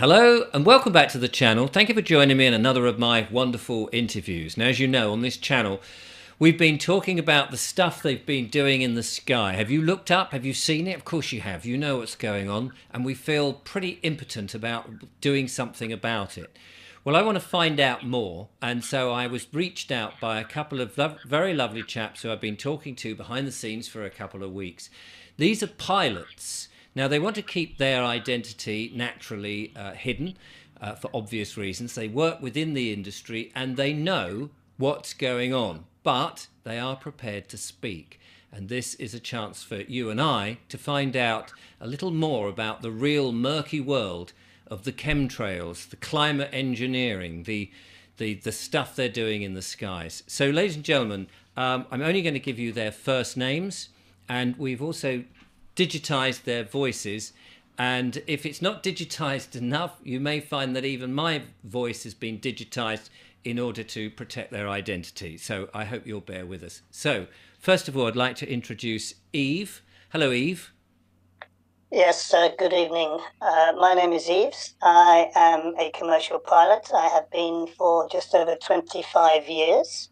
Hello and welcome back to the channel. Thank you for joining me in another of my wonderful interviews. Now, as you know, on this channel, we've been talking about the stuff they've been doing in the sky. Have you looked up? Have you seen it? Of course you have. You know what's going on, and we feel pretty impotent about doing something about it. Well, I want to find out more, and so I was reached out by a couple of very lovely chaps who I've been talking to behind the scenes for a couple of weeks. These are pilots. Now, they want to keep their identity naturally hidden for obvious reasons. They work within the industry and they know what's going on, but they are prepared to speak. And this is a chance for you and I to find out a little more about the real murky world of the chemtrails, the climate engineering, the stuff they're doing in the skies. So, ladies and gentlemen, I'm only going to give you their first names, and we've also digitized their voices, and if it's not digitized enough, you may find that even my voice has been digitized in order to protect their identity. So I hope you'll bear with us. So first of all, I'd like to introduce Eve. Hello, Eve. Yes, good evening. My name is Yves. I am a commercial pilot. I have been for just over 25 years.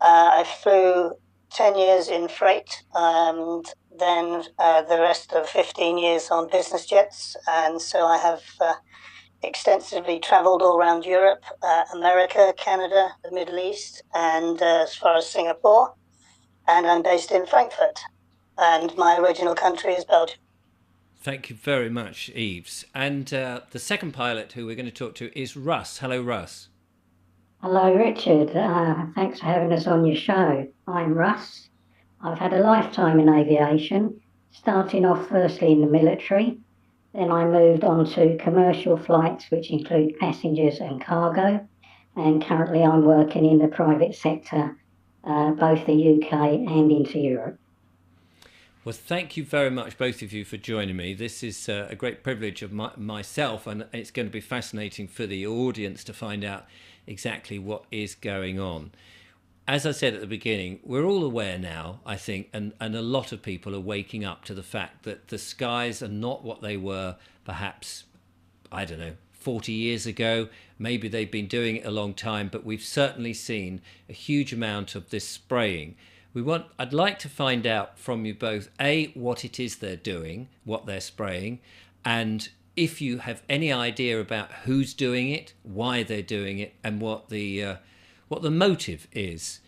I flew 10 years in freight and then the rest of 15 years on business jets. And so I have extensively traveled all around Europe, America, Canada, the Middle East, and as far as Singapore. And I'm based in Frankfurt. And my original country is Belgium. Thank you very much, Eves. And the second pilot who we're going to talk to is Russ. Hello, Russ. Hello, Richard. Thanks for having us on your show. I'm Russ. I've had a lifetime in aviation, starting off firstly in the military. Then I moved on to commercial flights, which include passengers and cargo. And currently I'm working in the private sector, both the UK and into Europe. Well, thank you very much, both of you, for joining me. This is a great privilege of myself, and it's going to be fascinating for the audience to find out exactly what is going on. As I said at the beginning, we're all aware now, I think, and a lot of people are waking up to the fact that the skies are not what they were perhaps, I don't know, 40 years ago. Maybe they've been doing it a long time, but we've certainly seen a huge amount of this spraying. I'd like to find out from you both, A, what it is they're doing, what they're spraying, and if you have any idea about who's doing it, why they're doing it, and what the motive is.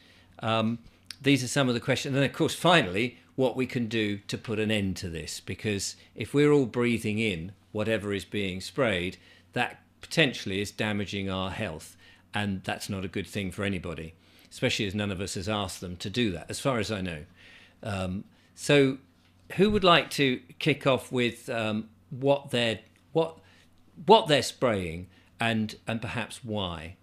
These are some of the questions. And then, of course, finally, what we can do to put an end to this. Because if we're all breathing in whatever is being sprayed, that potentially is damaging our health. And that's not a good thing for anybody, especially as none of us has asked them to do that, as far as I know. So who would like to kick off with what they're spraying and perhaps why?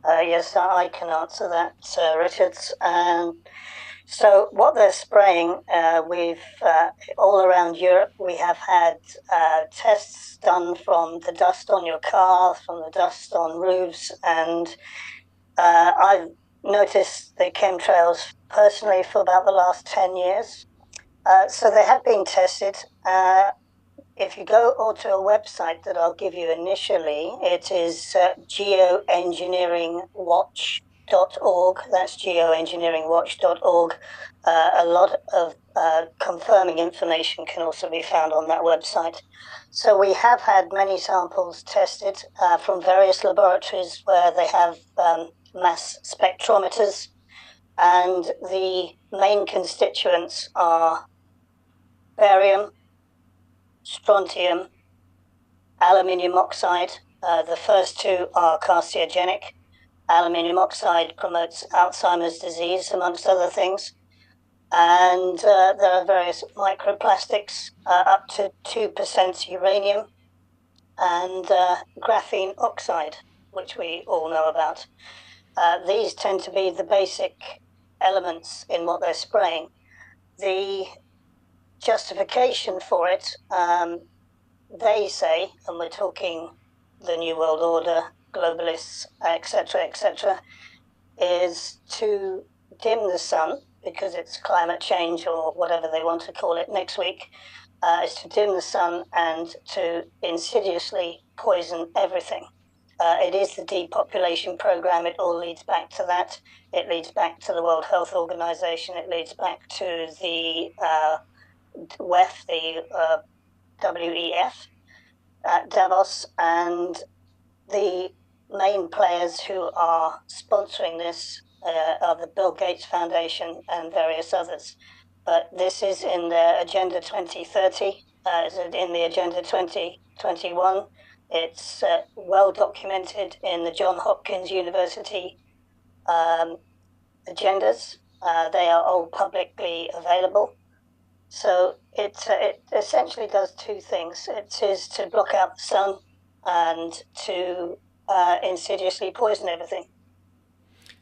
Yes, I can answer that, Richards. So what they're spraying, we've all around Europe, we have had tests done from the dust on your car, from the dust on roofs, and I've noticed the chemtrails personally for about the last 10 years. So they have been tested. If you go onto a website that I'll give you initially, it is geoengineeringwatch.org. That's geoengineeringwatch.org. A lot of confirming information can also be found on that website. So we have had many samples tested from various laboratories where they have mass spectrometers, and the main constituents are barium, strontium, aluminium oxide. The first two are carcinogenic. Aluminium oxide promotes Alzheimer's disease, amongst other things. And there are various microplastics, up to 2% uranium, and graphene oxide, which we all know about. These tend to be the basic elements in what they're spraying. The justification for it, they say, and we're talking the New World Order, globalists, etc., is to dim the sun, because it's climate change or whatever they want to call it next week, is to dim the sun and to insidiously poison everything. It is the depopulation program. It all leads back to that. It leads back to the World Health Organization. It leads back to the WEF, the WEF at Davos, and the main players who are sponsoring this are the Bill Gates Foundation and various others. But this is in their Agenda 2030, in the Agenda 2021. It's well documented in the Johns Hopkins University agendas. They are all publicly available. So it essentially does two things. It is to block out the sun and to insidiously poison everything.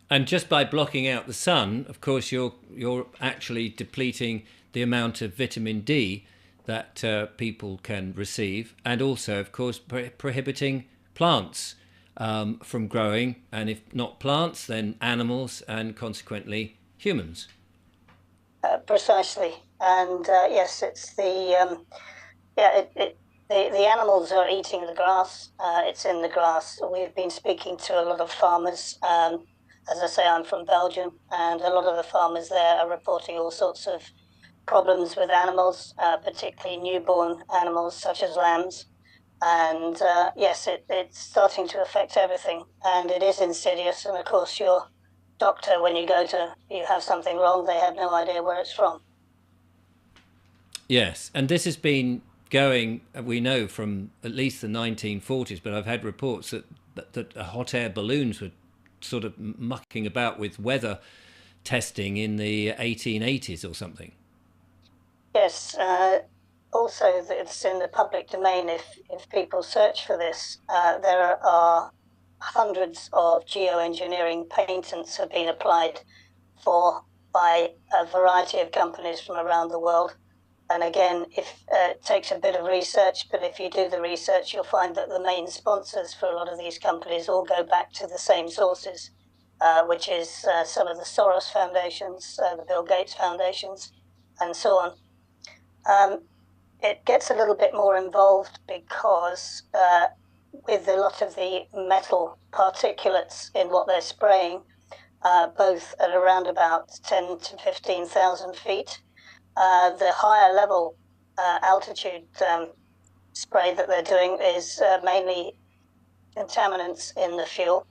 And just by blocking out the sun, of course, you're actually depleting the amount of vitamin D that people can receive, and also, of course, prohibiting plants from growing, and if not plants, then animals, and consequently humans. Precisely, and yes, it's the the animals are eating the grass. It's in the grass. We've been speaking to a lot of farmers. As I say, I'm from Belgium, and a lot of the farmers there are reporting all sorts of problems with animals, particularly newborn animals such as lambs. And yes, it's starting to affect everything, and it is insidious. And of course, your doctor, when you have something wrong, they have no idea where it's from. Yes, and this has been going, we know, from at least the 1940s, but I've had reports that hot air balloons were sort of mucking about with weather testing in the 1880s or something. Yes, also it's in the public domain. If people search for this, there are hundreds of geoengineering patents have been applied for by a variety of companies from around the world. And again, it takes a bit of research, but if you do the research, you'll find that the main sponsors for a lot of these companies all go back to the same sources, which is some of the Soros foundations, the Bill Gates foundations, and so on. It gets a little bit more involved because with a lot of the metal particulates in what they're spraying, both at around about 10 to 15,000 feet, the higher level altitude spray that they're doing is mainly contaminants in the fuel.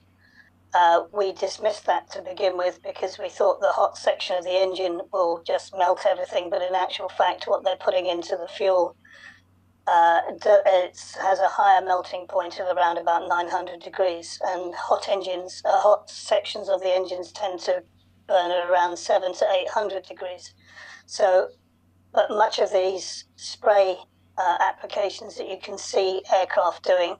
We dismissed that to begin with because we thought the hot section of the engine will just melt everything, but in actual fact what they're putting into the fuel it has a higher melting point of around about 900 degrees, and hot sections of the engines tend to burn at around 700 to 800 degrees. So, but much of these spray applications that you can see aircraft doing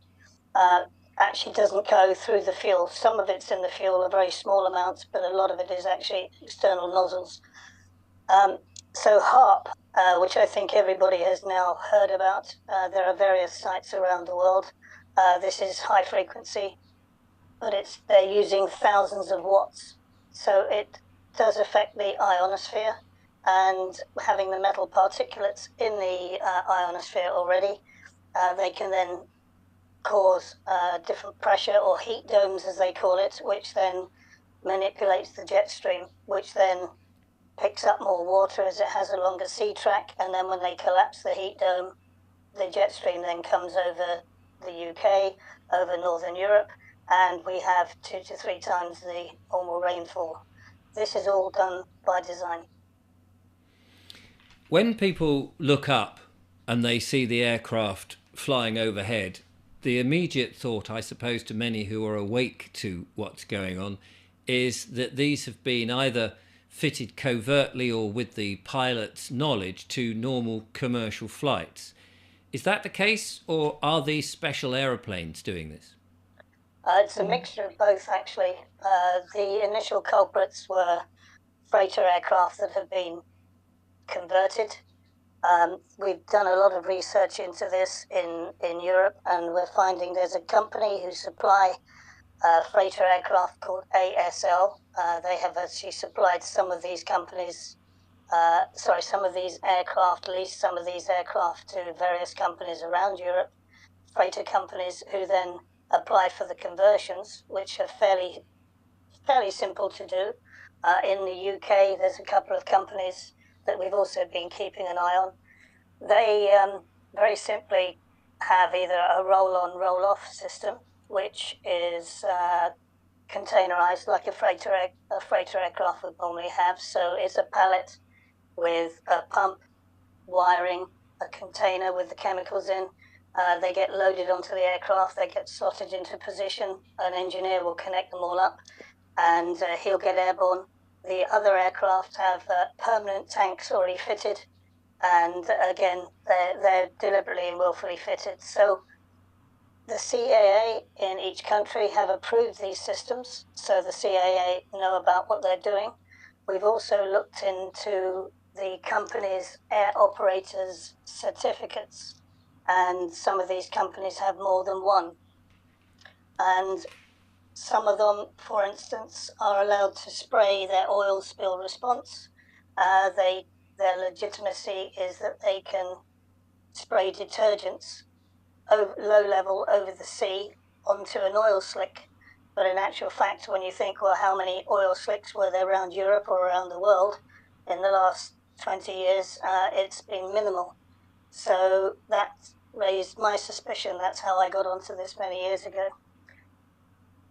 actually doesn't go through the fuel. Some of it's in the fuel, a very small amounts, but a lot of it is actually external nozzles. So HAARP, which I think everybody has now heard about, there are various sites around the world. This is high frequency, but they're using thousands of watts. So it does affect the ionosphere, and having the metal particulates in the ionosphere already, they can then cause different pressure or heat domes, as they call it, which then manipulates the jet stream, which then picks up more water as it has a longer sea track, and then when they collapse the heat dome, the jet stream then comes over the UK, over Northern Europe, and we have 2 to 3 times the normal rainfall. This is all done by design. When people look up and they see the aircraft flying overhead, the immediate thought, I suppose, to many who are awake to what's going on, is that these have been either fitted covertly or with the pilot's knowledge to normal commercial flights. Is that the case, or are these special aeroplanes doing this? It's a mixture of both, actually. The initial culprits were freighter aircraft that have been converted. We've done a lot of research into this in Europe, and we're finding there's a company who supply freighter aircraft called ASL. They have actually supplied some of these companies some of these aircraft, leased some of these aircraft to various companies around Europe, freighter companies who then apply for the conversions, which are fairly simple to do. In the UK, there's a couple of companies that we've also been keeping an eye on. They very simply have either a roll-on, roll-off system, which is containerized like a freighter aircraft would normally have. So it's a pallet with a pump, wiring, a container with the chemicals in. They get loaded onto the aircraft, they get slotted into position, an engineer will connect them all up, and he'll get airborne. The other aircraft have permanent tanks already fitted, and again, they're deliberately and willfully fitted. So the CAA in each country have approved these systems, so the CAA know about what they're doing. We've also looked into the company's air operators certificates, and some of these companies have more than one. And some of them, for instance, are allowed to spray their oil spill response. Their legitimacy is that they can spray detergents low level over the sea onto an oil slick. But in actual fact, when you think, well, how many oil slicks were there around Europe or around the world in the last 20 years, it's been minimal. So that raised my suspicion. That's how I got onto this many years ago.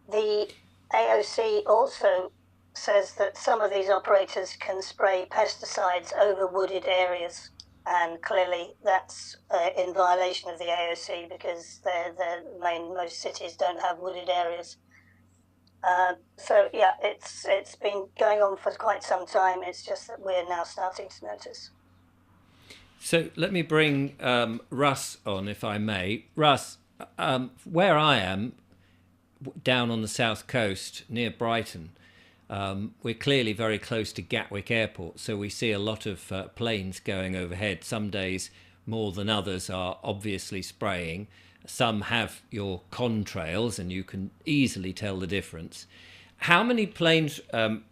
The AOC also says that some of these operators can spray pesticides over wooded areas, and clearly that's in violation of the AOC because most cities don't have wooded areas. So yeah, it's been going on for quite some time. It's just that we're now starting to notice. So let me bring Russ on, if I may. Russ, where I am, down on the south coast near Brighton, we're clearly very close to Gatwick Airport, so we see a lot of planes going overhead. Some days more than others are obviously spraying. Some have your contrails, and you can easily tell the difference. How many planes,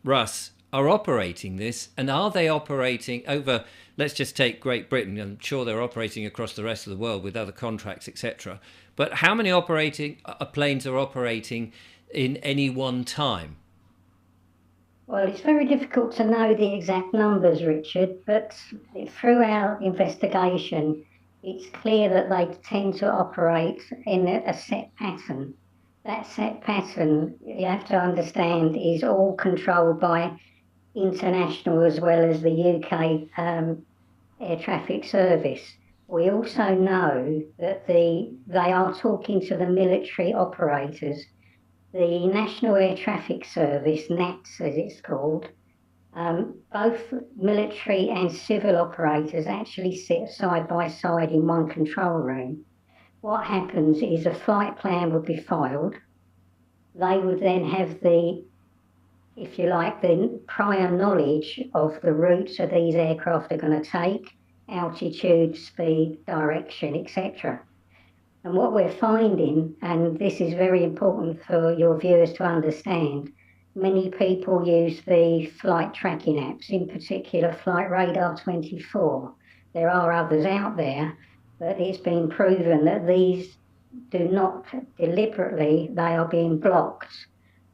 Russ, are operating this, and are they operating over, let's just take Great Britain, I'm sure they're operating across the rest of the world with other contracts, etc. But how many planes are operating in any one time? Well, it's very difficult to know the exact numbers, Richard, but through our investigation, it's clear that they tend to operate in a set pattern. That set pattern, you have to understand, is all controlled by international as well as the UK Air Traffic Service. We also know that they are talking to the military operators. The National Air Traffic Service, NATS as it's called, both military and civil operators actually sit side by side in one control room. What happens is a flight plan would be filed. They would then have the prior knowledge of the routes that these aircraft are going to take, altitude, speed, direction, etc. And what we're finding, and this is very important for your viewers to understand, many people use the flight tracking apps, in particular Flight Radar 24. There are others out there, but it's been proven that these do not deliberately, they are being blocked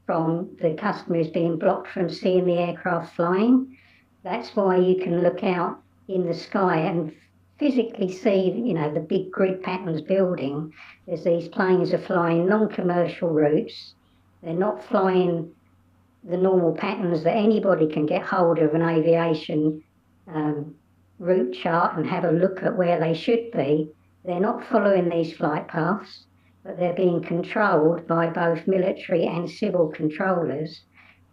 from, the customers being blocked from seeing the aircraft flying. That's why you can look out in the sky and physically see, the big grid patterns building as these planes are flying non-commercial routes. They're not flying the normal patterns that anybody can get hold of an aviation route chart and have a look at where they should be. They're not following these flight paths, but they're being controlled by both military and civil controllers.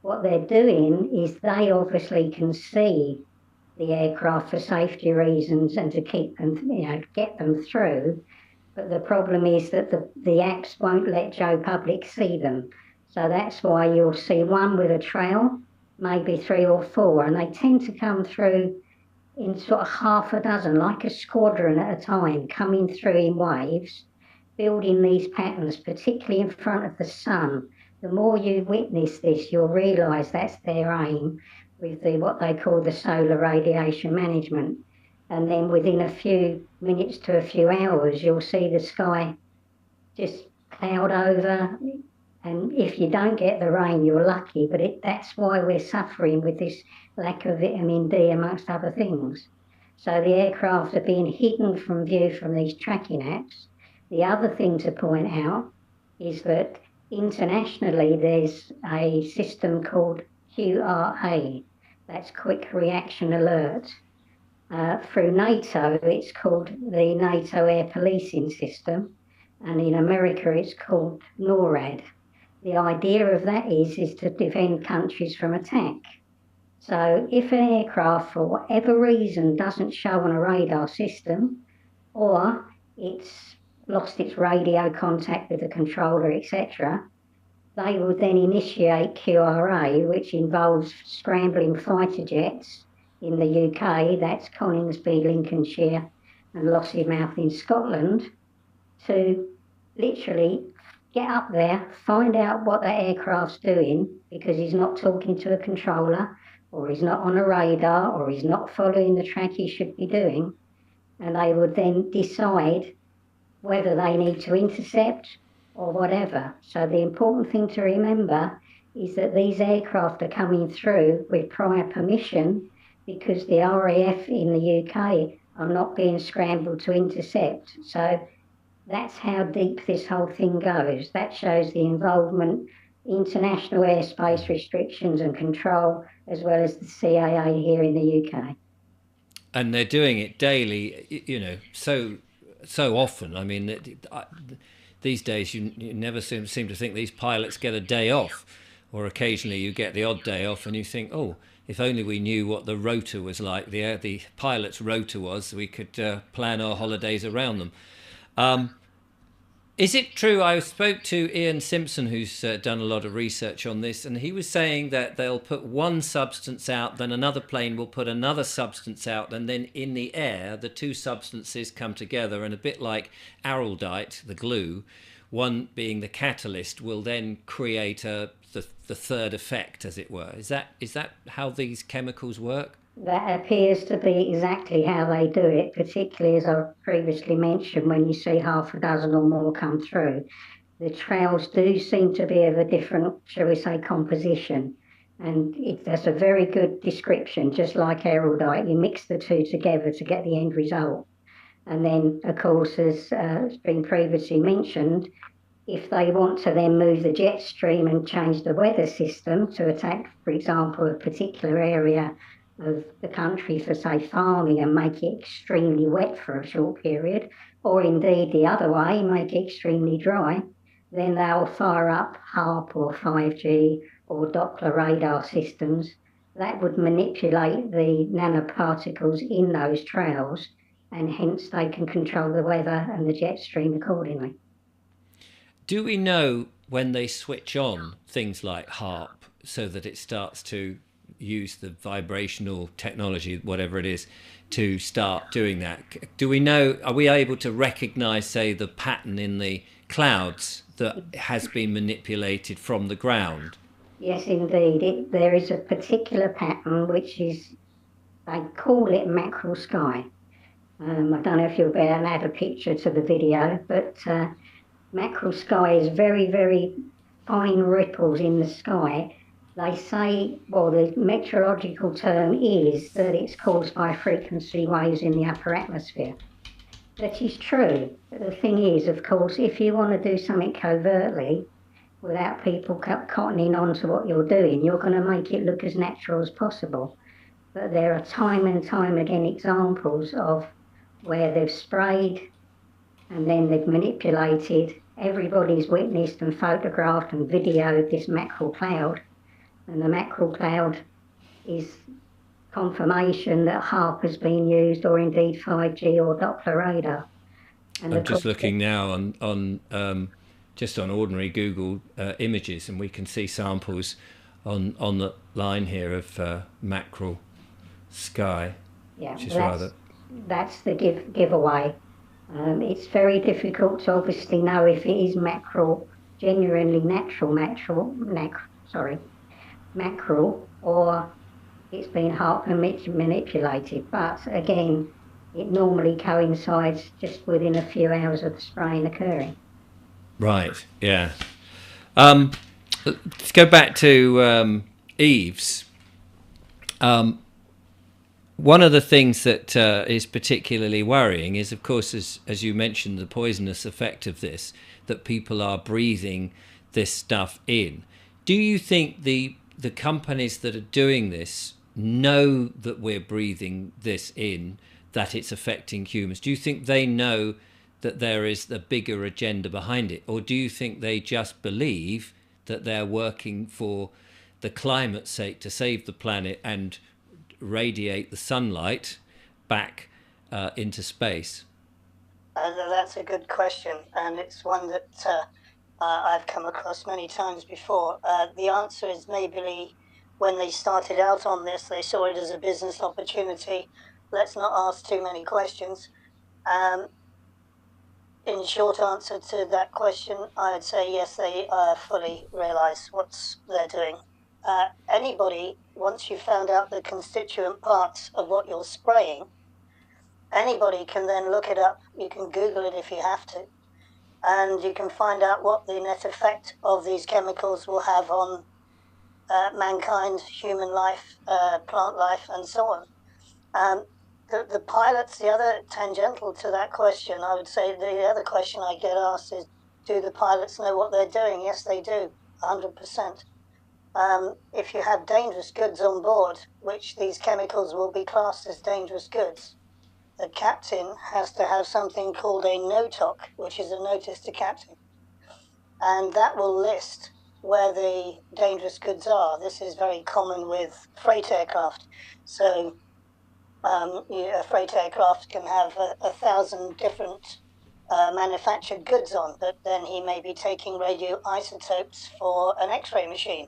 What they're doing is they obviously can see the aircraft for safety reasons and to keep them, get them through. But the problem is that the apps won't let Joe Public see them. So that's why you'll see one with a trail, maybe 3 or 4, and they tend to come through in sort of half a dozen, like a squadron at a time, coming through in waves, building these patterns, particularly in front of the sun. The more you witness this, you'll realise that's their aim. with what they call the solar radiation management. And then within a few minutes to a few hours, you'll see the sky just cloud over. And if you don't get the rain, you're lucky. But that's why we're suffering with this lack of vitamin D, amongst other things. So the aircraft are being hidden from view from these tracking apps. The other thing to point out is that internationally there's a system called QRA, that's Quick Reaction Alert. Through NATO, it's called the NATO Air Policing System, and in America it's called NORAD. The idea of that is to defend countries from attack. So if an aircraft, for whatever reason, doesn't show on a radar system, or it's lost its radio contact with the controller, etc., they will then initiate QRA, which involves scrambling fighter jets in the UK, that's Coningsby, Lincolnshire, and Lossiemouth in Scotland, to literally get up there, find out what the aircraft's doing, because he's not talking to a controller, or he's not on a radar, or he's not following the track he should be doing, and they would then decide whether they need to intercept or whatever. So the important thing to remember is that these aircraft are coming through with prior permission, because the RAF in the UK are not being scrambled to intercept. So that's how deep this whole thing goes. That shows the involvement, international airspace restrictions and control, as well as the CAA here in the UK. And they're doing it daily, you know, so often. I mean, these days you never seem to think these pilots get a day off, or occasionally you get the odd day off and you think, oh, if only we knew what the rota was like, the pilot's rota was, we could plan our holidays around them. Is it true? I spoke to Ian Simpson, who's done a lot of research on this, and he was saying that they'll put one substance out, then another plane will put another substance out, and then in the air, the two substances come together, and a bit like araldite, the glue, one being the catalyst, will then create the third effect, as it were. Is that how these chemicals work? That appears to be exactly how they do it, particularly as I previously mentioned, when you see half a dozen or more come through. The trails do seem to be of a different, shall we say, composition. And that's a very good description, just like araldite. You mix the two together to get the end result. And then, of course, as has been previously mentioned, if they want to then move the jet stream and change the weather system to attack, for example, a particular area of the country for, say, farming, and make it extremely wet for a short period, or indeed the other way, make it extremely dry, then they'll fire up HAARP or 5G or Doppler radar systems that would manipulate the nanoparticles in those trails, and hence they can control the weather and the jet stream accordingly. Do we know when they switch on things like HAARP so that it starts to use the vibrational technology, whatever it is, to start doing that? Do we know, are we able to recognize, say, the pattern in the clouds that has been manipulated from the ground? Yes, indeed. There is a particular pattern which is, they call it mackerel sky. I don't know if you'll be able to add a picture to the video, but mackerel sky is very, very fine ripples in the sky. They say, well, the meteorological term is that it's caused by frequency waves in the upper atmosphere. That is true. But the thing is, of course, if you want to do something covertly, without people cottoning on to what you're doing, you're going to make it look as natural as possible. But there are time and time again examples of where they've sprayed and then they've manipulated. Everybody's witnessed and photographed and videoed this mackerel cloud. And the mackerel cloud is confirmation that HAARP has been used, or indeed 5G or Doppler radar. And I'm just looking now on just on ordinary Google images, and we can see samples on the line here of mackerel sky. Yeah, which is that's the giveaway. It's very difficult to obviously know if it is mackerel, genuinely natural mackerel, or it's been manipulated. But again, it normally coincides just within a few hours of the spraying occurring. Right. Yeah. Let's go back to Eve's. One of the things that is particularly worrying is, of course, as you mentioned, the poisonous effect of this, that people are breathing this stuff in. Do you think the companies that are doing this know that we're breathing this in, that it's affecting humans? Do you think they know that there is a bigger agenda behind it? Or do you think they just believe that they're working for the climate's sake, to save the planet and radiate the sunlight back into space? That's a good question, and it's one that I've come across many times before. The answer is maybe when they started out on this, they saw it as a business opportunity. Let's not ask too many questions. In short answer to that question, I'd say yes, they fully realise what they're doing. Anybody, once you've found out the constituent parts of what you're spraying, anybody can then look it up. You can Google it if you have to, and you can find out what the net effect of these chemicals will have on mankind, human life, plant life, and so on. The pilots, the other tangential to that question, I would say the other question I get asked is, do the pilots know what they're doing? Yes, they do, 100%. If you have dangerous goods on board, which these chemicals will be classed as dangerous goods, the captain has to have something called a NOTOC, which is a notice to captain. And that will list where the dangerous goods are. This is very common with freight aircraft. So a freight aircraft can have 1,000 different manufactured goods on, but then he may be taking radioisotopes for an X-ray machine.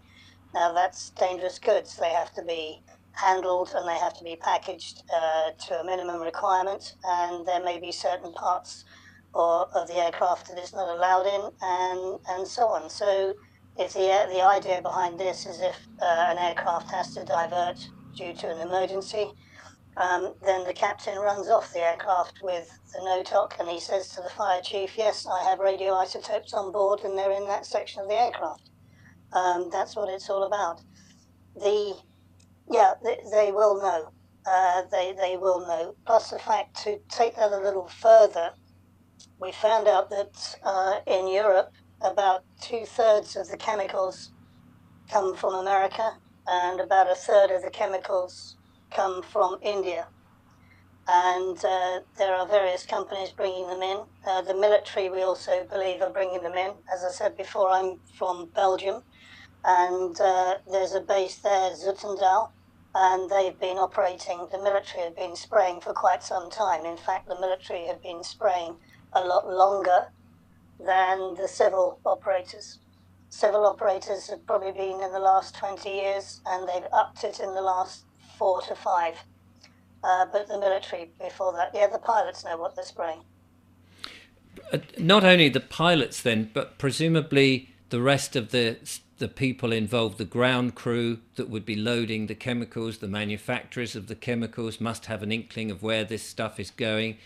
Now that's dangerous goods. They have to be handled and they have to be packaged to a minimum requirement, and there may be certain parts of the aircraft that it's not allowed in, and so on. So if the idea behind this is if an aircraft has to divert due to an emergency, then the captain runs off the aircraft with the NOTOC and he says to the fire chief, yes, I have radioisotopes on board and they're in that section of the aircraft. That's what it's all about. They will know. They will know. Plus the fact, to take that a little further, we found out that in Europe, about 2/3 of the chemicals come from America and about 1/3 of the chemicals come from India. And there are various companies bringing them in. The military, we also believe, are bringing them in. As I said before, I'm from Belgium, and there's a base there, Zoetermeer, and they've been operating, the military have been spraying for quite some time. In fact, the military have been spraying a lot longer than the civil operators. Civil operators have probably been in the last 20 years, and they've upped it in the last 4 to 5. But the military before that, the pilots know what they're spraying. Not only the pilots then, but presumably the rest of the people involved, the ground crew that would be loading the chemicals, the manufacturers of the chemicals must have an inkling of where this stuff is going.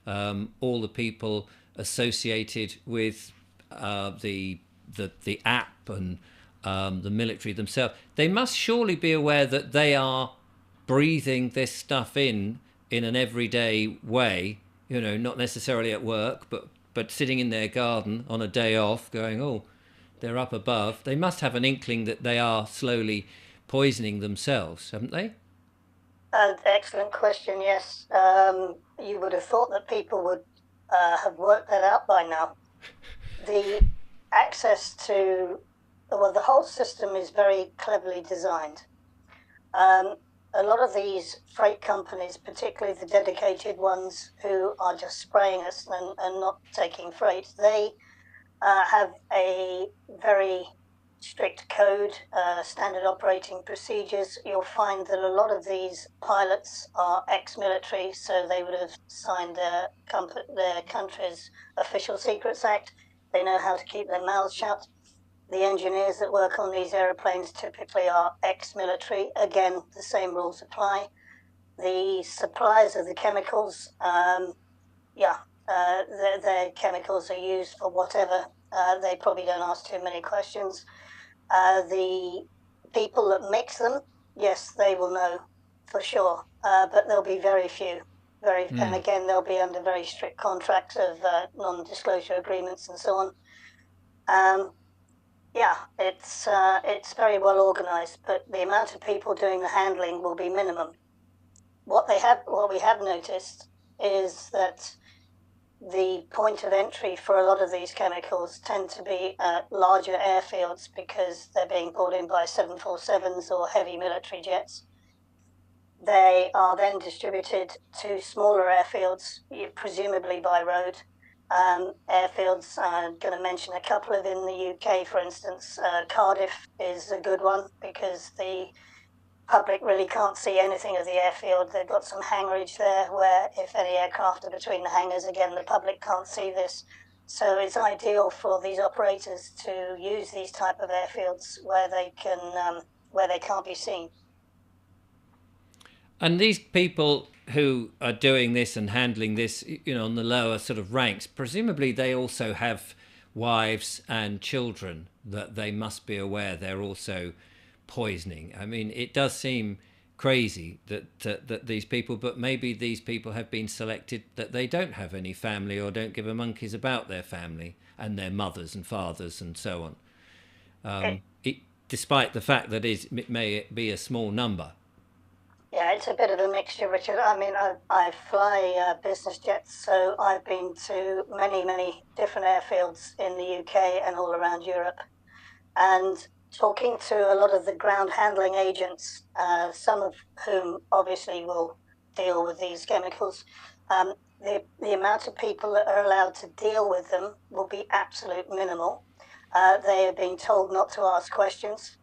All the people associated with the app and the military themselves, they must surely be aware that they are breathing this stuff in an everyday way, not necessarily at work, but sitting in their garden on a day off going, oh, they're up above. They must have an inkling that they are slowly poisoning themselves, haven't they? Excellent question, yes. You would have thought that people would have worked that out by now. The access to, the whole system is very cleverly designed. A lot of these freight companies, particularly the dedicated ones who are just spraying us and not taking freight, they have a very strict code, standard operating procedures. You'll find that a lot of these pilots are ex-military, so they would have signed their country's Official Secrets Act. They know how to keep their mouths shut. The engineers that work on these aeroplanes typically are ex-military. Again, the same rules apply. The suppliers of the chemicals, their chemicals are used for whatever. They probably don't ask too many questions. The people that mix them, yes, they will know for sure, but there'll be very few. And again, they'll be under very strict contracts of non-disclosure agreements and so on. It's very well organized, but the amount of people doing the handling will be minimum. What we have noticed is that the point of entry for a lot of these chemicals tend to be larger airfields because they're being brought in by 747s or heavy military jets. They are then distributed to smaller airfields, presumably by road. Airfields, I'm going to mention a couple of in the UK, for instance. Cardiff is a good one because the public really can't see anything of the airfield. They've got some hangarage there where if any aircraft are between the hangars, again, the public can't see this. So it's ideal for these operators to use these type of airfields where they can't be seen. And these people who are doing this and handling this, on the lower sort of ranks, presumably they also have wives and children that they must be aware they're also poisoning. I mean, it does seem crazy that these people, but maybe these people have been selected that they don't have any family or don't give a monkey's about their family and their mothers and fathers and so on. Despite the fact that it may be a small number. Yeah, it's a bit of a mixture, Richard. I mean, I fly business jets, so I've been to many different airfields in the UK and all around Europe. And talking to a lot of the ground handling agents, some of whom obviously will deal with these chemicals, the amount of people that are allowed to deal with them will be absolute minimal. They are being told not to ask questions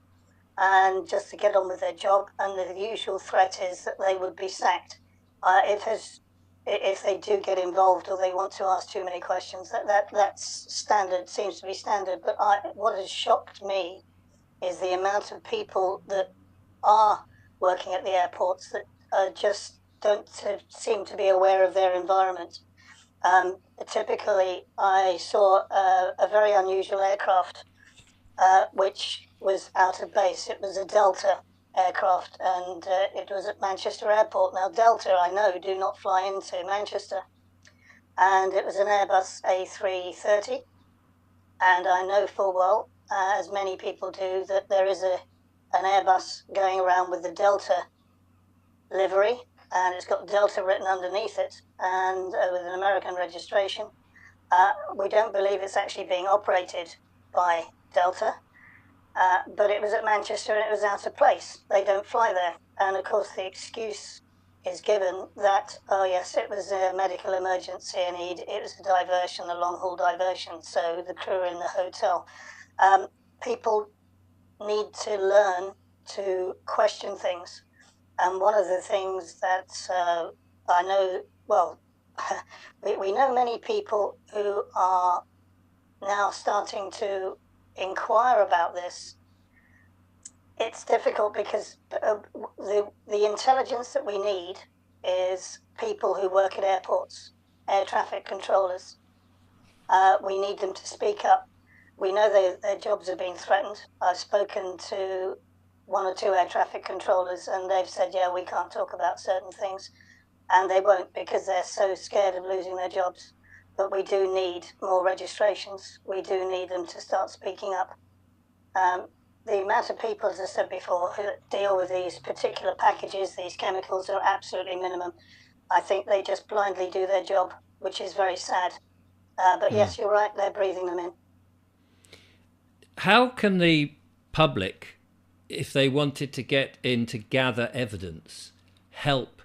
and just to get on with their job, and the usual threat is that they would be sacked if they do get involved or they want to ask too many questions. That's standard, seems to be standard. But what has shocked me is the amount of people that are working at the airports that just don't seem to be aware of their environment. Typically, I saw a very unusual aircraft which was out of base. It was a Delta aircraft, and it was at Manchester Airport. Now, Delta, I know, do not fly into Manchester, and it was an Airbus A330, and I know full well, as many people do, that there is an Airbus going around with the Delta livery, and it's got Delta written underneath it, and with an American registration. We don't believe it's actually being operated by Delta, but it was at Manchester and it was out of place. They don't fly there. And of course the excuse is given that, oh yes, it was a medical emergency and it was a diversion, a long haul diversion, so the crew are in the hotel. People need to learn to question things. And one of the things that I know, well, we know many people who are now starting to inquire about this. It's difficult because the intelligence that we need is people who work at airports, air traffic controllers. We need them to speak up. We know their jobs are being threatened. I've spoken to one or two air traffic controllers and they've said, yeah, we can't talk about certain things. And they won't because they're so scared of losing their jobs. But we do need more registrations. We do need them to start speaking up. The amount of people, as I said before, who deal with these particular packages, these chemicals, are absolutely minimum. I think they just blindly do their job, which is very sad. But yes, you're right, they're breathing them in. How can the public, if they wanted to get in to gather evidence, help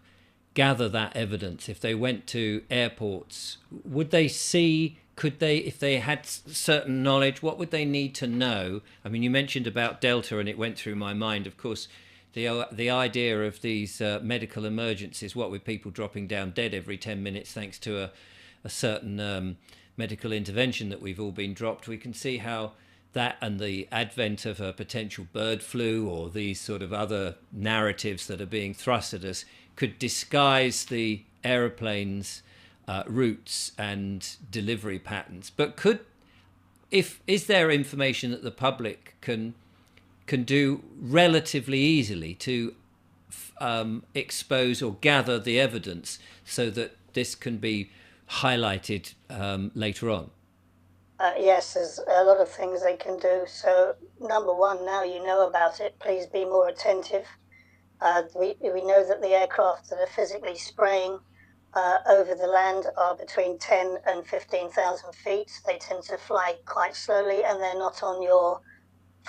gather that evidence? If they went to airports, would they see, could they, if they had certain knowledge, what would they need to know? I mean, you mentioned about Delta and it went through my mind, of course, the idea of these medical emergencies, what with people dropping down dead every 10 minutes thanks to a certain medical intervention that we've all been dropped. We can see how that and the advent of a potential bird flu or these sort of other narratives that are being thrust at us could disguise the aeroplanes' routes and delivery patterns. But is there information that the public can do relatively easily to expose or gather the evidence so that this can be highlighted later on? Yes, there's a lot of things they can do. So, number one, now you know about it, please be more attentive. We know that the aircraft that are physically spraying over the land are between 10 and 15,000 feet. They tend to fly quite slowly and they're not on your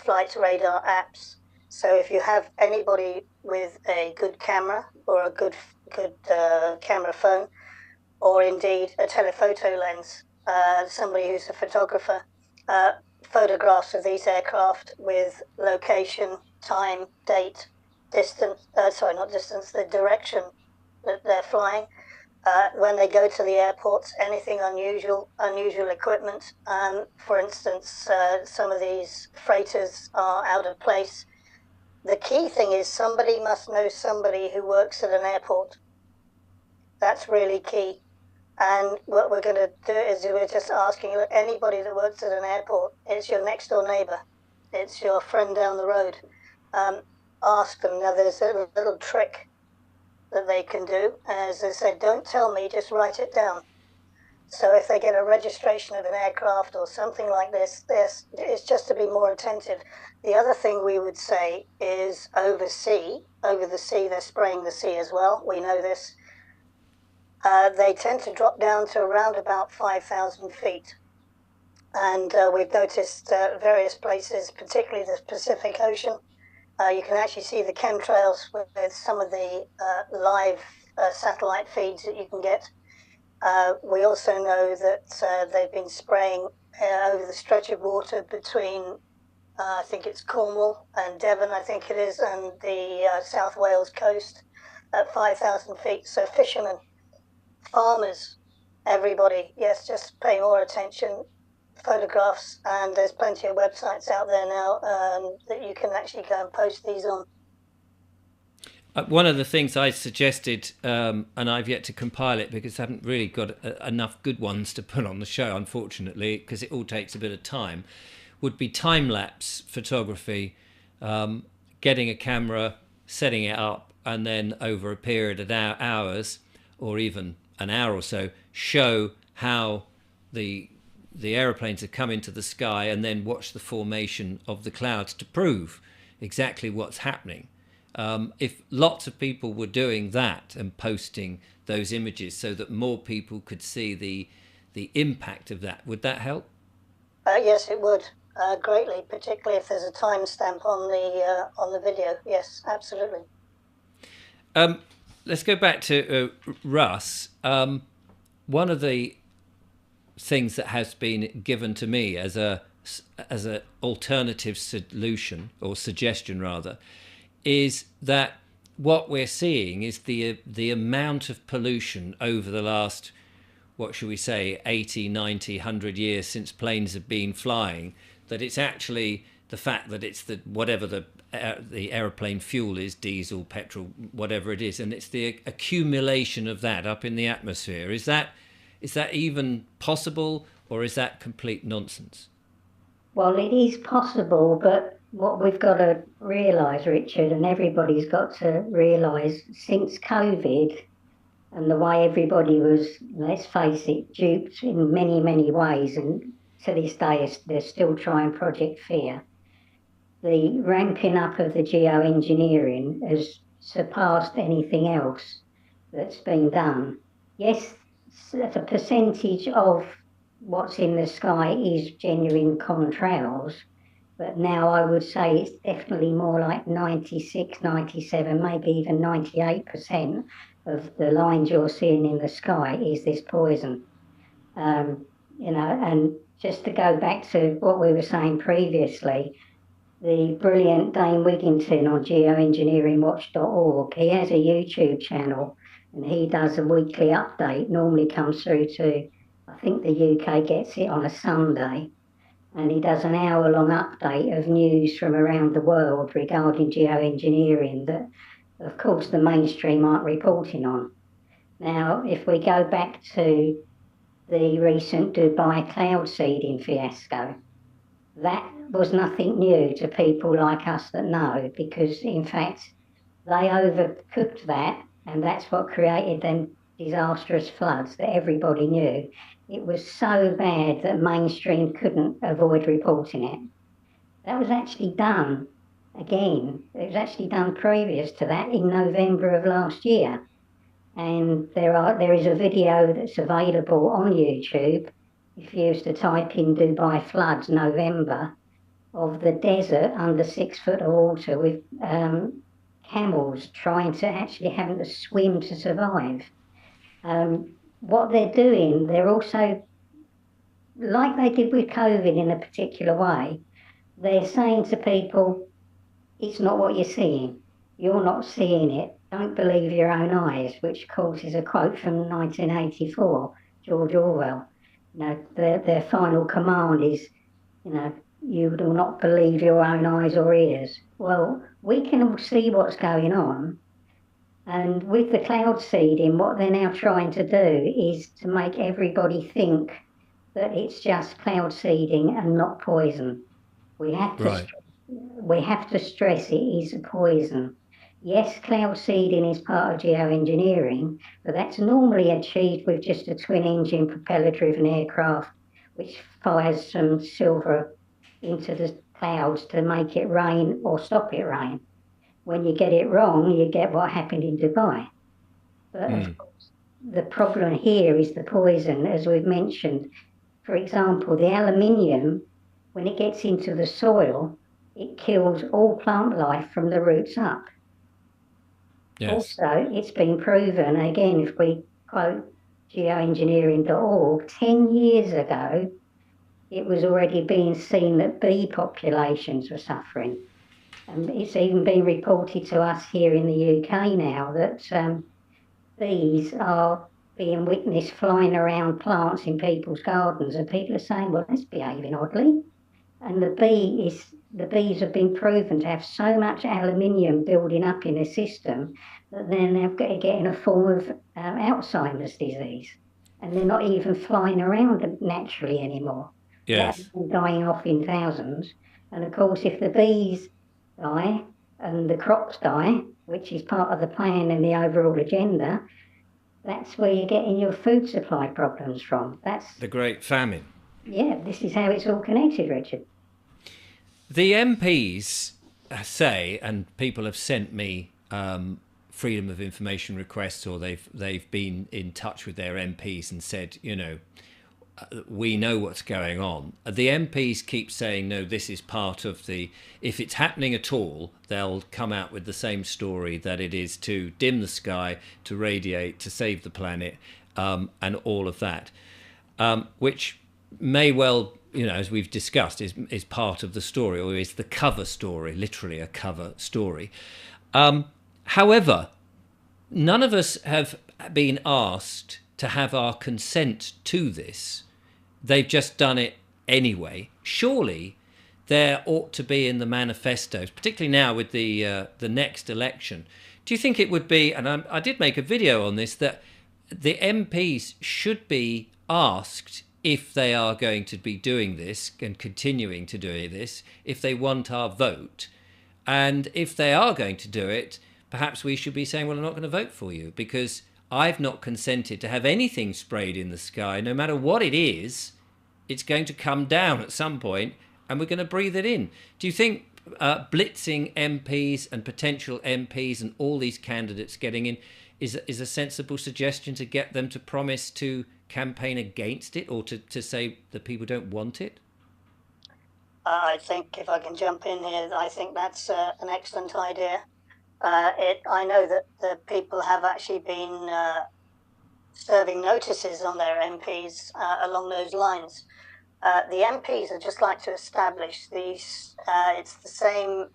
flight radar apps. So if you have anybody with a good camera or a good camera phone, or indeed a telephoto lens, somebody who's a photographer, photographs of these aircraft with location, time, date, distance, the direction that they're flying. When they go to the airports, anything unusual equipment. For instance, some of these freighters are out of place. The key thing is somebody must know somebody who works at an airport. That's really key. And what we're going to do is we're just asking anybody that works at an airport, it's your next door neighbor, it's your friend down the road. Ask them. Now there's a little trick that they can do. As I said, don't tell me, just write it down. So if they get a registration of an aircraft or something like this, it's just to be more attentive. The other thing we would say is over the sea, they're spraying the sea as well. We know this. They tend to drop down to around about 5,000 feet. And we've noticed various places, particularly the Pacific Ocean. You can actually see the chemtrails with some of the live satellite feeds that you can get. We also know that they've been spraying over the stretch of water between, I think it's Cornwall and Devon, I think it is, and the South Wales coast at 5,000 feet. So fishermen, farmers, everybody, yes, just pay more attention. Photographs, and there's plenty of websites out there now that you can actually go and post these on. One of the things I suggested, and I've yet to compile it because I haven't really got enough good ones to put on the show, unfortunately, because it all takes a bit of time, would be time-lapse photography, getting a camera, setting it up, and then over a period of hours, or even an hour or so, show how the aeroplanes have come into the sky, and then watch the formation of the clouds to prove exactly what's happening. If lots of people were doing that and posting those images so that more people could see the impact of that, would that help? Yes, it would greatly, particularly if there's a timestamp on the video. Yes, absolutely. Let's go back to Russ. One of the things that has been given to me as a alternative solution, or suggestion rather, is that what we're seeing is the amount of pollution over the last, what should we say, 80, 90, 100 years since planes have been flying, that it's actually the fact that it's whatever the aeroplane fuel is, diesel, petrol, whatever it is, and it's the accumulation of that up in the atmosphere. Is that even possible, or is that complete nonsense? Well, it is possible, but what we've got to realise, Richard, and everybody's got to realise, since COVID and the way everybody was, let's face it, duped in many, many ways, and to this day they're still trying Project Fear, the ramping up of the geoengineering has surpassed anything else that's been done. Yes, the percentage of what's in the sky is genuine contrails, but now I would say it's definitely more like 96, 97, maybe even 98% of the lines you're seeing in the sky is this poison. And just to go back to what we were saying previously, the brilliant Dane Wigginton on geoengineeringwatch.org, he has a YouTube channel and he does a weekly update, normally comes through to, I think the UK gets it on a Sunday. and he does an hour-long update of news from around the world regarding geoengineering that, of course, the mainstream aren't reporting on. Now, if we go back to the recent Dubai cloud seeding fiasco, that was nothing new to people like us that know, because in fact they overcooked that, and that's what created them disastrous floods that everybody knew. It was so bad that mainstream couldn't avoid reporting it. That was actually done again. It was actually done previous to that in November of last year. And there is a video that's available on YouTube. If you used to type in Dubai floods November, of the desert under 6 foot of water with camels trying to actually having to swim to survive. What they're doing, they're also, like they did with COVID in a particular way, they're saying to people, it's not what you're seeing. You're not seeing it. Don't believe your own eyes, which of course is a quote from 1984, George Orwell. You know, their final command is, you know, you will not believe your own eyes or ears. Well, we can all see what's going on. And with the cloud seeding, what they're now trying to do is to make everybody think that it's just cloud seeding and not poison. We have to stress it is a poison. Yes, cloud seeding is part of geoengineering, but that's normally achieved with just a twin-engine propeller-driven aircraft, which fires some silver into the clouds to make it rain or stop it rain. When you get it wrong, you get what happened in Dubai. But of course, the problem here is the poison, as we've mentioned. For example, the aluminium, when it gets into the soil, it kills all plant life from the roots up. Yes. Also, it's been proven, again, if we quote geoengineering.org, 10 years ago, it was already being seen that bee populations were suffering. And it's even been reported to us here in the UK now that bees are being witnessed flying around plants in people's gardens, and people are saying, well, that's behaving oddly. And the bees have been proven to have so much aluminium building up in the system that then they're getting a form of Alzheimer's disease. And they're not even flying around naturally anymore. Yes. They're dying off in thousands. And of course, if the bees die and the crops die, which is part of the plan and the overall agenda, that's where you're getting your food supply problems from. That's the Great Famine. Yeah, this is how it's all connected, Richard. The MPs say, and people have sent me freedom of information requests, or they've been in touch with their MPs and said, you know, we know what's going on. The MPs keep saying, no, this is part of the, if it's happening at all, they'll come out with the same story, that it is to dim the sky, to radiate, to save the planet, and all of that, which may well, you know, as we've discussed, is part of the story, or is the cover story, literally a cover story. However, none of us have been asked to have our consent to this. They've just done it anyway. Surely there ought to be in the manifestos, particularly now with the next election. Do you think it would be, and I did make a video on this, that the MPs should be asked if they are going to be doing this and continuing to do this, if they want our vote, and if they are going to do it, perhaps we should be saying, well, I'm not going to vote for you because I've not consented to have anything sprayed in the sky. No matter what it is, it's going to come down at some point and we're going to breathe it in. Do you think blitzing MPs and potential MPs and all these candidates getting in is a sensible suggestion to get them to promise to campaign against it, or to say that people don't want it? I think, if I can jump in here, I think that's an excellent idea. I know that the people have actually been serving notices on their MPs along those lines. The MPs would just like to establish these, it's the same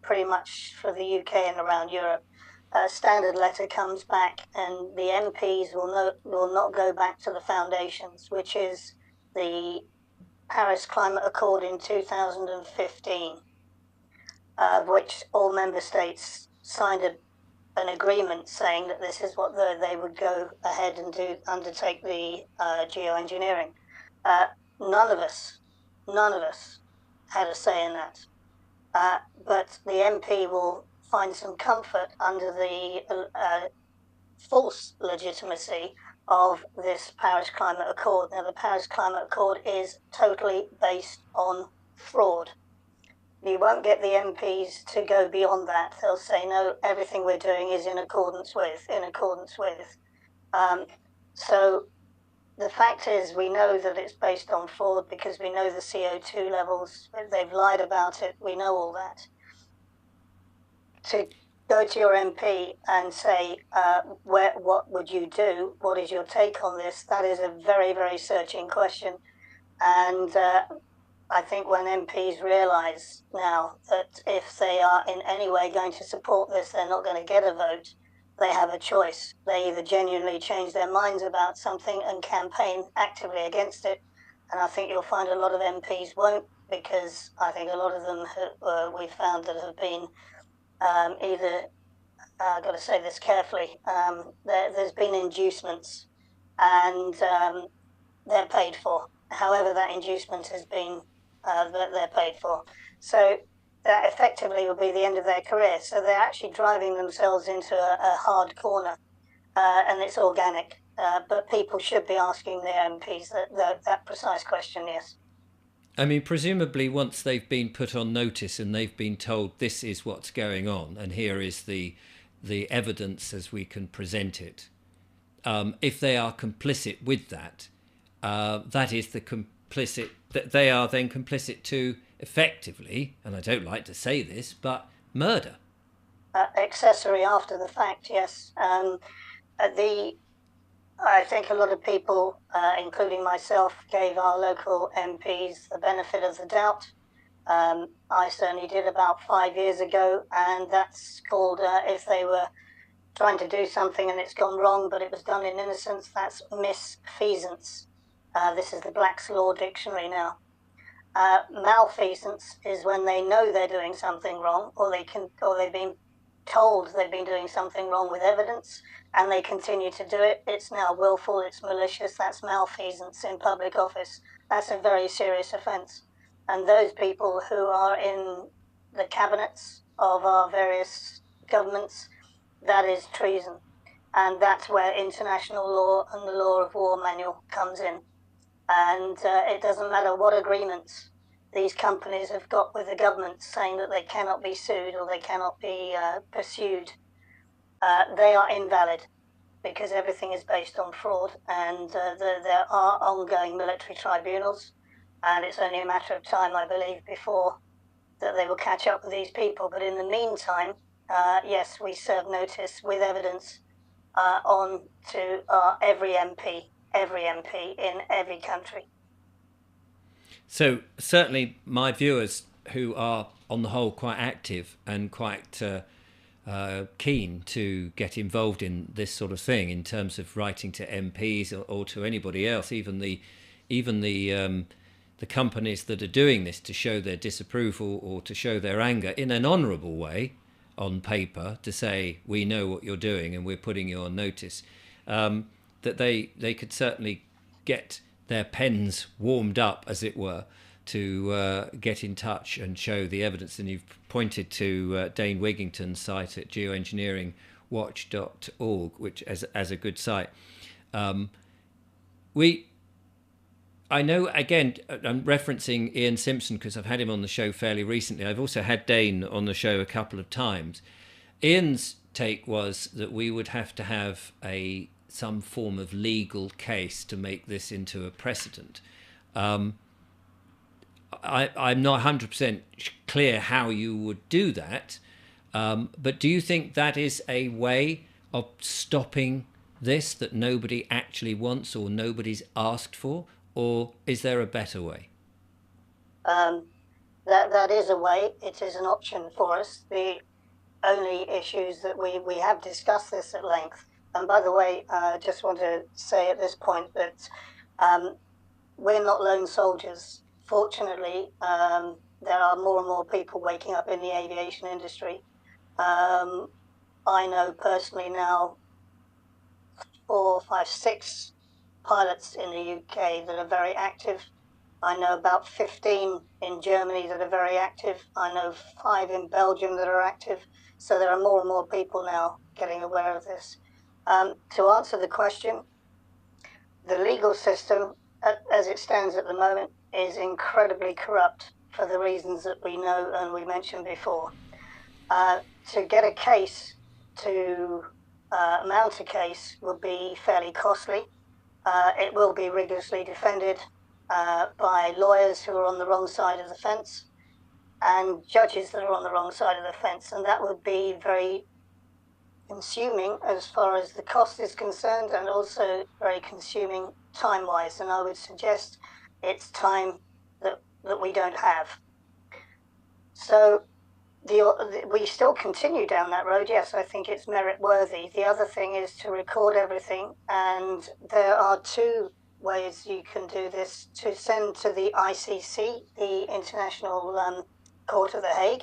pretty much for the UK and around Europe. A standard letter comes back and the MPs will not go back to the foundations, which is the Paris Climate Accord in 2015, which all member states signed an agreement saying that this is what they would go ahead and undertake the geoengineering. None of us had a say in that. But the MP will find some comfort under the false legitimacy of this Paris Climate Accord. Now, the Paris Climate Accord is totally based on fraud. You won't get the MPs to go beyond that. They'll say, no, everything we're doing is in accordance with. So the fact is, we know that it's based on fraud because we know the CO2 levels. They've lied about it. We know all that. To go to your MP and say, what would you do? What is your take on this? That is a very, very searching question. And I think when MPs realise now that if they are in any way going to support this, they're not going to get a vote, they have a choice. They either genuinely change their minds about something and campaign actively against it, and I think you'll find a lot of MPs won't, because I think a lot of them we've found that have been either, I've got to say this carefully, there's been inducements and they're paid for. However that inducement has been, they're paid for. So that effectively will be the end of their career. So they're actually driving themselves into a hard corner, and it's organic. But people should be asking their MPs that precise question, yes. I mean, presumably once they've been put on notice and they've been told this is what's going on and here is the evidence as we can present it, if they are complicit with that, that is the complicit, that they are then complicit to effectively, and I don't like to say this, but murder. Accessory after the fact, yes. I think a lot of people, including myself, gave our local MPs the benefit of the doubt. I certainly did about 5 years ago, and that's called, if they were trying to do something and it's gone wrong, but it was done in innocence, that's misfeasance. This is the Black's Law Dictionary now. Malfeasance is when they know they're doing something wrong, or they've been told they've been doing something wrong with evidence, and they continue to do it. It's now willful, it's malicious, that's malfeasance in public office. That's a very serious offence. And those people who are in the cabinets of our various governments, that is treason. And that's where international law and the law of war manual comes in. And it doesn't matter what agreements these companies have got with the government saying that they cannot be sued or they cannot be pursued. They are invalid because everything is based on fraud, and there are ongoing military tribunals, and it's only a matter of time, I believe, before that they will catch up with these people. But in the meantime, yes, we serve notice with evidence on to every MP in every country. So certainly my viewers, who are on the whole quite active and quite keen to get involved in this sort of thing in terms of writing to MPs or to anybody else, even the companies that are doing this to show their disapproval or to show their anger in an honourable way on paper, to say we know what you're doing and we're putting you on notice, that they could certainly get their pens warmed up, as it were, to get in touch and show the evidence. And you've pointed to Dane Wigington's site at geoengineeringwatch.org, which as a good site. I know, again, I'm referencing Ian Simpson because I've had him on the show fairly recently. I've also had Dane on the show a couple of times. Ian's take was that we would have to have some form of legal case to make this into a precedent. I'm not 100% clear how you would do that, but do you think that is a way of stopping this that nobody actually wants or nobody's asked for, or is there a better way? That is a way. It is an option for us. The only issues that we have discussed this at length. And by the way, I just want to say at this point that we're not lone soldiers fortunately, there are more and more people waking up in the aviation industry. I know personally now 4, 5, 6 pilots in the UK that are very active. I know about 15 in Germany that are very active. I know 5 in Belgium that are active. So there are more and more people now getting aware of this. To answer the question, the legal system, as it stands at the moment, is incredibly corrupt for the reasons that we know and we mentioned before. To get a case, to mount a case, will be fairly costly. It will be rigorously defended by lawyers who are on the wrong side of the fence and judges that are on the wrong side of the fence, and that would be very consuming as far as the cost is concerned, and also very consuming time-wise. And I would suggest it's time that we don't have. So we still continue down that road. Yes, I think it's merit worthy. The other thing is to record everything, and there are 2 ways you can do this: to send to the ICC, the International Court of The Hague,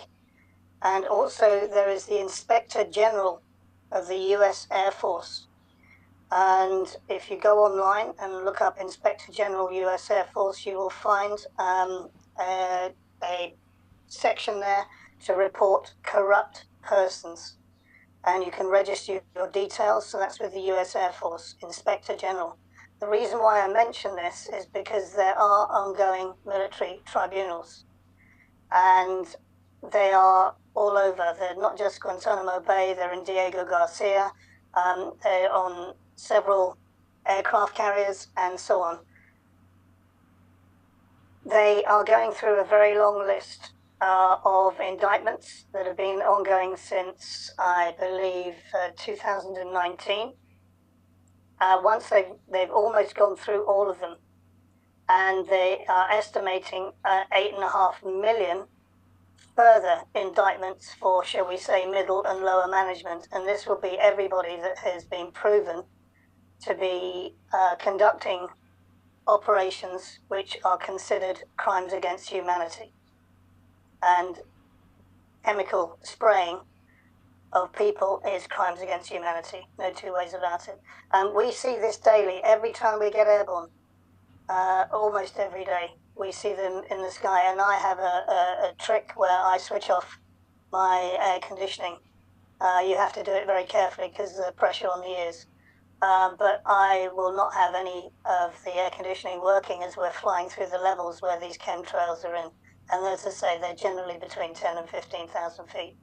and also there is the Inspector General of the US Air Force. And if you go online and look up Inspector General US Air Force, you will find a section there to report corrupt persons, and you can register your details. So that's with the US Air Force Inspector General. The reason why I mention this is because there are ongoing military tribunals, and they are all over. They're not just Guantanamo Bay, they're in Diego Garcia, they're on several aircraft carriers, and so on. They are going through a very long list of indictments that have been ongoing since, I believe, 2019. Once they've almost gone through all of them, and they are estimating 8.5 million further indictments for, shall we say, middle and lower management. And this will be everybody that has been proven to be conducting operations which are considered crimes against humanity. And chemical spraying of people is crimes against humanity. No 2 ways about it. We see this daily. Every time we get airborne, almost every day, we see them in the sky. And I have a trick where I switch off my air conditioning. You have to do it very carefully because of the pressure on the ears. But I will not have any of the air conditioning working as we're flying through the levels where these chemtrails are in. And as I say, they're generally between 10 and 15,000 feet.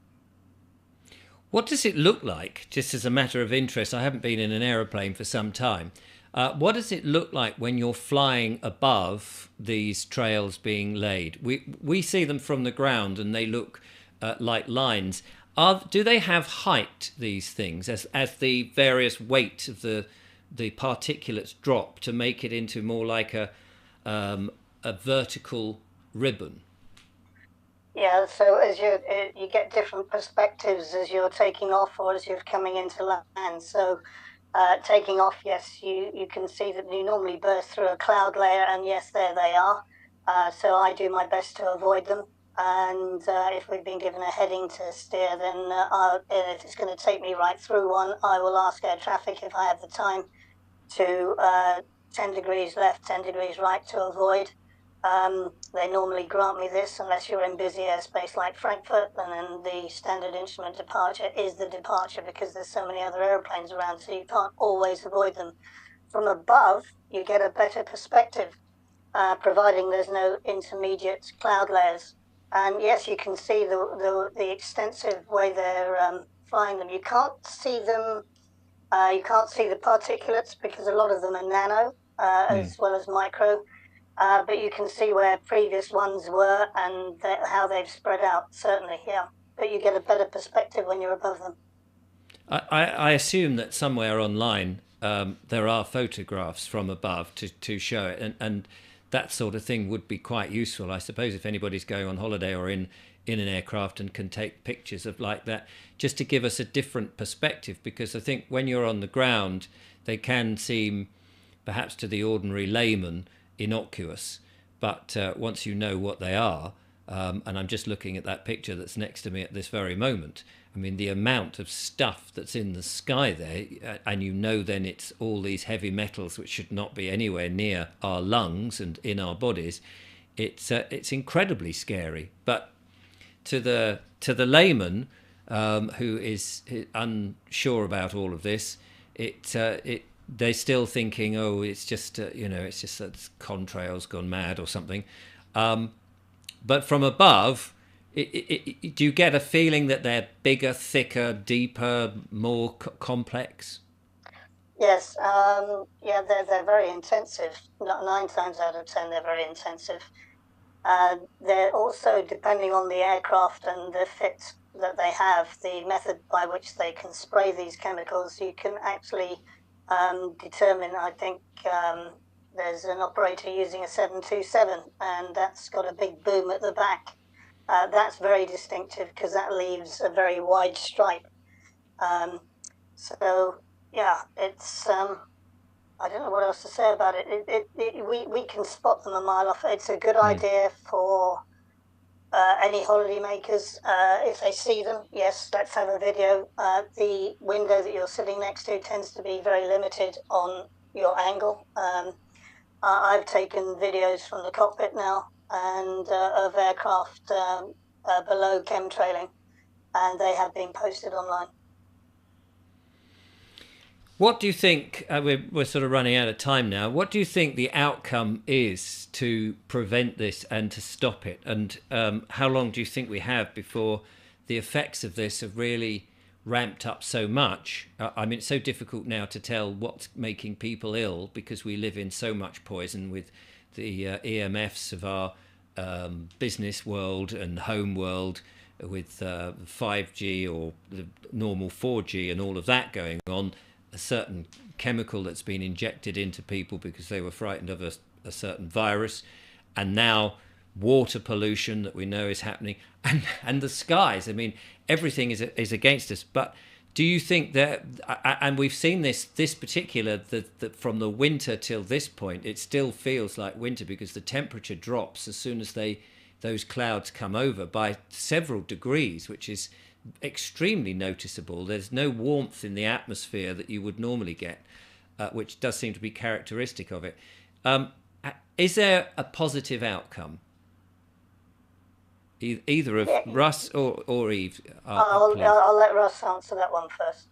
What does it look like, just as a matter of interest? I haven't been in an aeroplane for some time. What does it look like when you're flying above these trails being laid? We see them from the ground and they look like lines. Do they have height, these things, as the various weight of the particulates drop to make it into more like a vertical ribbon? Yeah, so as you get different perspectives as you're taking off or as you're coming into land. So taking off, yes, you can see that you normally burst through a cloud layer, and yes, there they are. So I do my best to avoid them. And if we've been given a heading to steer, then if it's going to take me right through one, I will ask air traffic if I have the time to 10 degrees left, 10 degrees right to avoid. They normally grant me this unless you're in busy airspace like Frankfurt, and then the standard instrument departure is the departure because there's so many other airplanes around, so you can't always avoid them. From above, you get a better perspective, providing there's no intermediate cloud layers. And yes, you can see the extensive way they're flying them. You can't see them. You can't see the particulates because a lot of them are nano as well as micro. But you can see where previous ones were and how they've spread out, certainly, yeah. But you get a better perspective when you're above them. I assume that somewhere online there are photographs from above to show it, and that sort of thing would be quite useful, I suppose, if anybody's going on holiday or in an aircraft and can take pictures of like that, just to give us a different perspective, because I think when you're on the ground, they can seem, perhaps to the ordinary layman, innocuous, but once you know what they are, and I'm just looking at that picture that's next to me at this very moment. I mean, the amount of stuff that's in the sky there, and you know then it's all these heavy metals which should not be anywhere near our lungs and in our bodies. It's incredibly scary. But to the layman who is unsure about all of this, they're still thinking, oh, it's just it's just that contrails gone mad or something. But from above, do you get a feeling that they're bigger, thicker, deeper, more complex? Yes, they're very intensive. 9 times out of 10, they're very intensive. They're also, depending on the aircraft and the fit that they have, the method by which they can spray these chemicals, you can actually determine, I think, there's an operator using a 727, and that's got a big boom at the back. That's very distinctive because that leaves a very wide stripe. So, yeah, it's, I don't know what else to say about it. We can spot them a mile off. It's a good idea for any holiday makers. If they see them, yes, let's have a video. The window that you're sitting next to tends to be very limited on your angle. I've taken videos from the cockpit now and of aircraft below chemtrailing, and they have been posted online. What do you think, we're sort of running out of time now, what do you think the outcome is to prevent this and to stop it? And how long do you think we have before the effects of this have really ramped up so much? I mean, it's so difficult now to tell what's making people ill because we live in so much poison with the EMFs of our business world and home world, with 5G or the normal 4G and all of that going on. A certain chemical that's been injected into people because they were frightened of a certain virus, and now water pollution that we know is happening, and the skies. I mean, everything is against us. But do you think that, and we've seen this particular, that from the winter till this point, it still feels like winter because the temperature drops as soon as those clouds come over by several degrees, which is extremely noticeable. There's no warmth in the atmosphere that you would normally get, which does seem to be characteristic of it. Is there a positive outcome? Either of Russ or Eve. I'll let Russ answer that one first.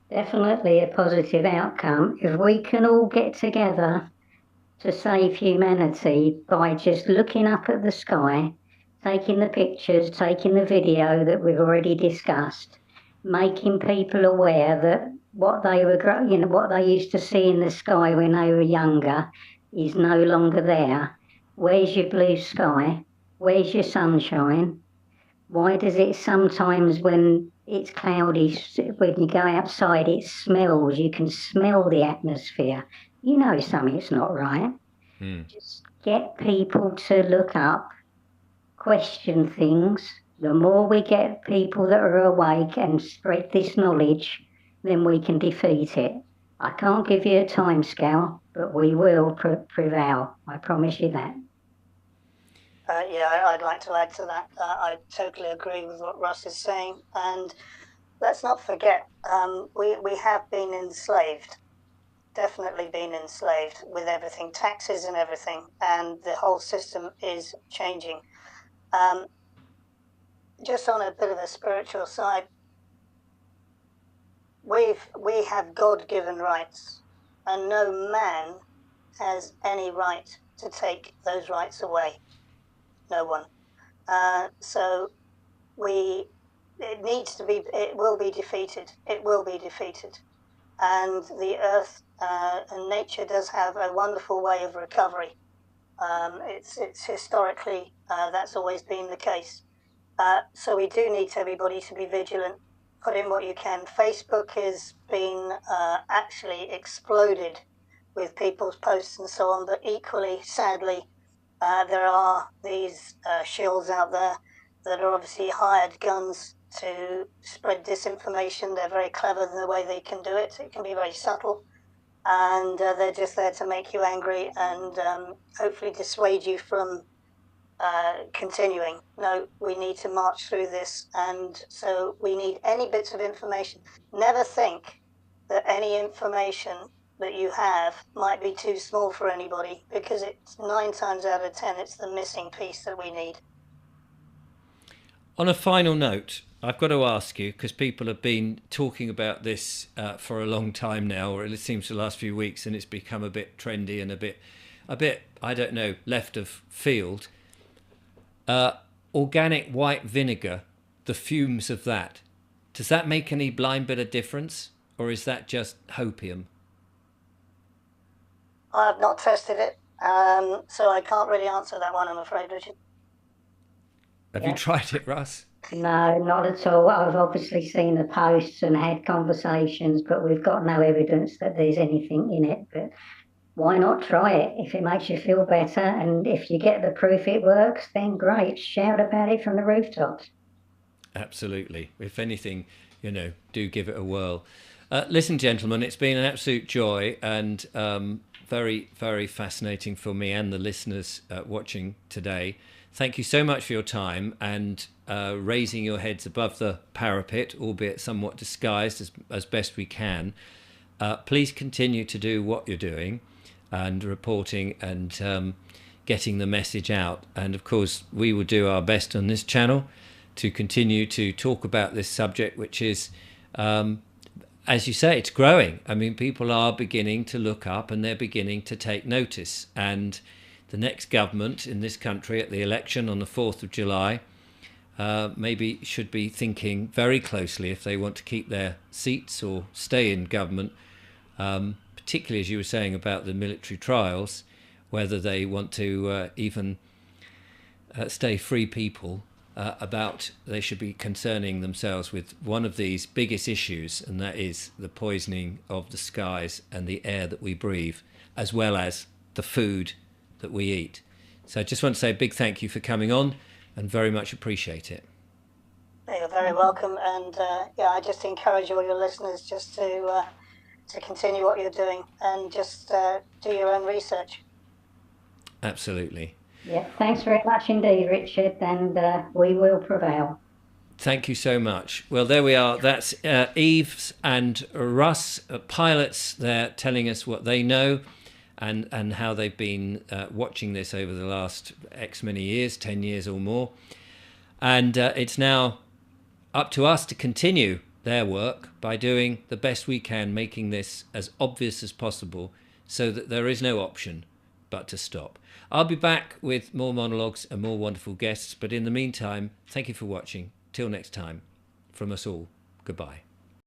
Definitely a positive outcome if we can all get together to save humanity by just looking up at the sky, taking the pictures, taking the video that we've already discussed, making people aware that what they used to see in the sky when they were younger is no longer there. Where's your blue sky? Where's your sunshine? Why does it sometimes, when it's cloudy, when you go outside, it smells? You can smell the atmosphere. You know something's not right. Just get people to look up, question things. The more we get people that are awake and spread this knowledge, then we can defeat it. I can't give you a time scale, but we will prevail. I promise you that. I'd like to add to that. I totally agree with what Russ is saying. And let's not forget, we have been enslaved, definitely been enslaved with everything, taxes and everything, and the whole system is changing. Just on a bit of a spiritual side, we have God-given rights, and no man has any right to take those rights away. No one. So it will be defeated. It will be defeated. And the earth and nature does have a wonderful way of recovery. It's historically, that's always been the case. So we do need everybody to be vigilant, put in what you can. Facebook has been actually exploded with people's posts and so on, but equally, sadly, there are these shills out there that are obviously hired guns to spread disinformation. They're very clever in the way they can do it. It can be very subtle. and they're just there to make you angry and hopefully dissuade you from continuing. No, we need to march through this, and so we need any bits of information. Never think that any information that you have might be too small for anybody, because it's 9 times out of 10 it's the missing piece that we need. On a final note, I've got to ask you, because people have been talking about this for a long time now, or it seems the last few weeks, and it's become a bit trendy and a bit, I don't know, left of field. Organic white vinegar, the fumes of that, does that make any blind bit of difference, or is that just hopium? I've not tested it, so I can't really answer that one, I'm afraid, Richard. Have you tried it, Russ? No, not at all. I've obviously seen the posts and had conversations, but we've got no evidence that there's anything in it. But why not try it? If it makes you feel better and if you get the proof it works, then great. Shout about it from the rooftops. Absolutely. If anything, do give it a whirl. Listen, gentlemen, it's been an absolute joy and very, very fascinating for me and the listeners watching today. Thank you so much for your time and raising your heads above the parapet, albeit somewhat disguised as best we can. Please continue to do what you're doing and reporting and getting the message out. And of course, we will do our best on this channel to continue to talk about this subject, which is, as you say, it's growing. I mean, people are beginning to look up and they're beginning to take notice. And the next government in this country at the election on the 4th of July maybe should be thinking very closely if they want to keep their seats or stay in government, particularly as you were saying about the military trials, whether they want to even stay free people about they should be concerning themselves with one of these biggest issues, and that is the poisoning of the skies and the air that we breathe, as well as the food that we eat. So I just want to say a big thank you for coming on and very much appreciate it. You're very welcome, and I just encourage all your listeners just to continue what you're doing and just do your own research. Absolutely. Yeah, thanks very much indeed, Richard, and we will prevail. Thank you so much. Well, there we are. That's Yves and Russ, pilots. They're telling us what they know and how they've been watching this over the last X many years, 10 years or more. And it's now up to us to continue their work by doing the best we can, making this as obvious as possible so that there is no option but to stop. I'll be back with more monologues and more wonderful guests, but in the meantime, thank you for watching. Till next time, from us all, goodbye.